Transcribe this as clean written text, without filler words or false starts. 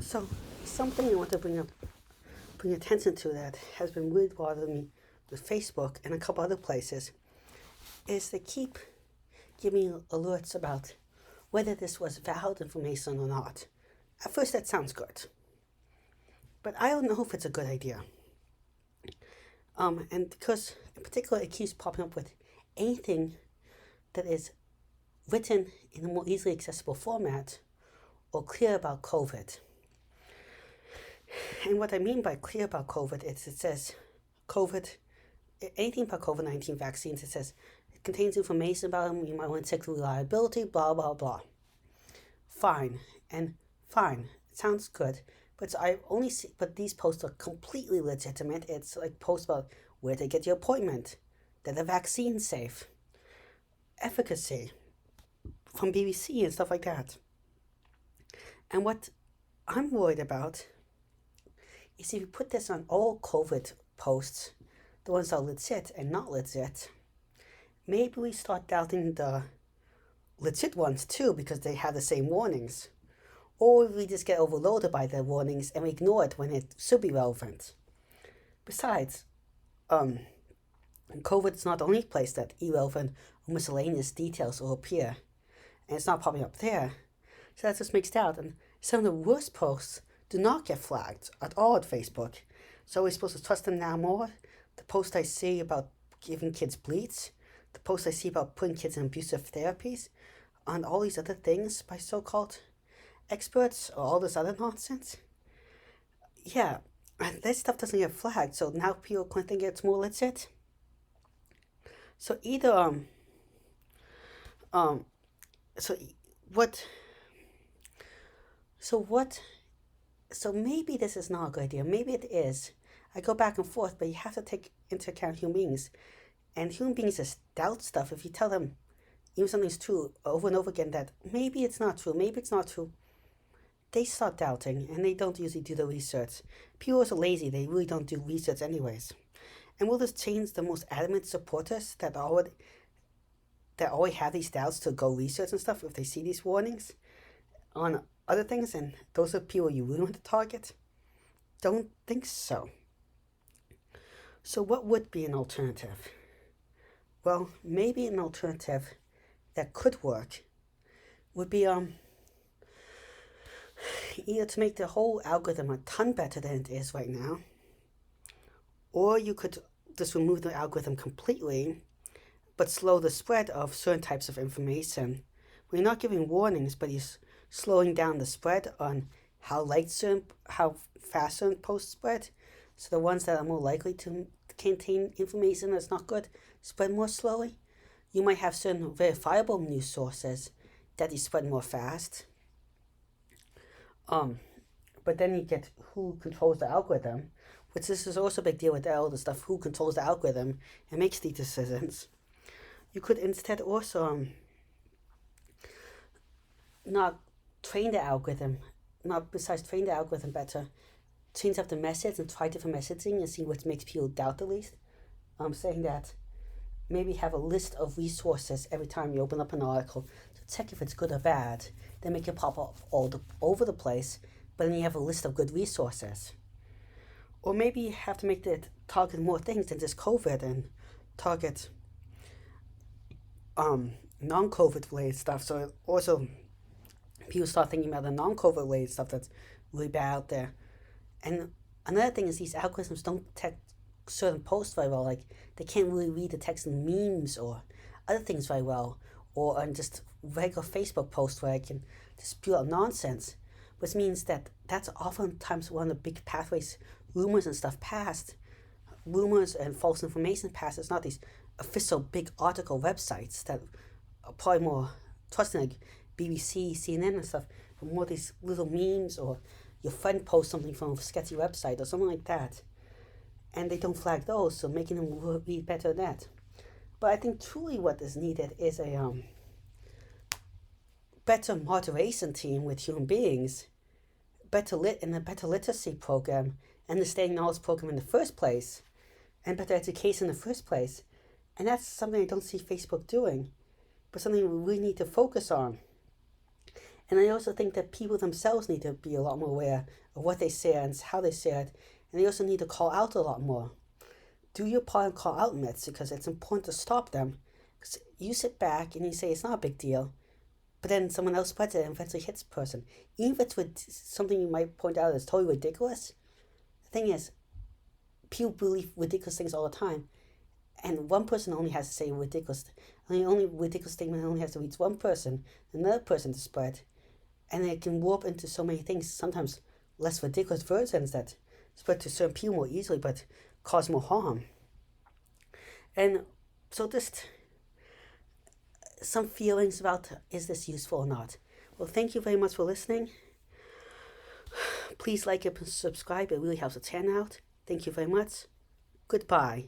So something I want to bring attention to that has been really bothering me with Facebook and a couple other places is they keep giving alerts about whether this was valid information or not. At first, that sounds good, but I don't know if it's a good idea. And because in particular it keeps popping up with anything that is written in a more easily accessible format or clear about COVID. And what I mean by clear about COVID is it says COVID, anything about COVID-19 vaccines, it says it contains information about them, you might want to check the reliability, blah, blah, blah. Fine, and fine, it sounds good, but I only see, but these posts are completely legitimate. It's like posts about where to get your appointment, that the vaccine's safe, efficacy from BBC and stuff like that. And what I'm worried about is if you put this on all COVID posts, the ones that are legit and not legit, maybe we start doubting the legit ones too because they have the same warnings. Or we just get overloaded by the warnings and we ignore it when it should be relevant. Besides, COVID's not the only place that irrelevant or miscellaneous details will appear, and it's not popping up there. So that just makes doubt, and some of the worst posts do not get flagged at all at Facebook. So we're supposed to trust them now more? The post I see about giving kids bleach, the post I see about putting kids in abusive therapies, and all these other things by so-called experts or all this other nonsense. Yeah, and this stuff doesn't get flagged, so now people can think it's more legit. So either um so what so what so maybe this is not a good idea. Maybe it is. I go back and forth, but you have to take into account human beings. And human beings just doubt stuff. If you tell them even something's true over and over again that maybe it's not true, maybe it's not true, they start doubting and they don't usually do the research. People are so lazy, they really don't do research anyways. And will this change the most adamant supporters that already have these doubts to go research and stuff if they see these warnings on other things, and those are people you really want to target? Don't think so. So what would be an alternative? Well, maybe an alternative that could work would be either to make the whole algorithm a ton better than it is right now, or you could just remove the algorithm completely but slow the spread of certain types of information. Well, you're not giving warnings, but you're slowing down the spread on how fast certain posts spread. So the ones that are more likely to contain information that's not good spread more slowly. You might have certain verifiable news sources that you spread more fast. But then you get who controls the algorithm, which this is also a big deal with all the stuff, who controls the algorithm and makes these decisions. You could instead also not train the algorithm, not besides train the algorithm better, change up the message and try different messaging and see what makes people doubt the least. I'm saying that maybe have a list of resources every time you open up an article to check if it's good or bad. Then make it pop up over the place, but then you have a list of good resources. Or maybe you have to make it target more things than just COVID and target non-COVID related stuff. So also people start thinking about the non-COVID related stuff that's really bad out there. And another thing is these algorithms don't detect certain posts very well. Like they can't really read the text in memes or other things very well, or on just regular Facebook posts where I can just spew out nonsense, which means that that's oftentimes one of the big pathways rumors and stuff past. Rumors and false information past. It's not these official big article websites that are probably more trusting, like BBC, CNN and stuff, but more these little memes or your friend posts something from a sketchy website or something like that. And they don't flag those, so making them read better than that. But I think truly what is needed is a better moderation team with human beings, and a better literacy program, understanding knowledge program in the first place, and better education in the first place. And that's something I don't see Facebook doing, but something we really need to focus on. And I also think that people themselves need to be a lot more aware of what they say and how they say it. And they also need to call out a lot more. Do your part and call out myths, because it's important to stop them. Because you sit back and you say it's not a big deal, but then someone else spreads it and eventually hits the person. Even if it's with something you might point out as totally ridiculous, the thing is, people believe ridiculous things all the time. And one person only has to say ridiculous. The only ridiculous statement only has to reach one person, another person to spread. And it can warp into so many things, sometimes less ridiculous versions that spread to certain people more easily but cause more harm. And so just some feelings about, is this useful or not? Well, thank you very much for listening. Please like and subscribe. It really helps the channel out. Thank you very much. Goodbye.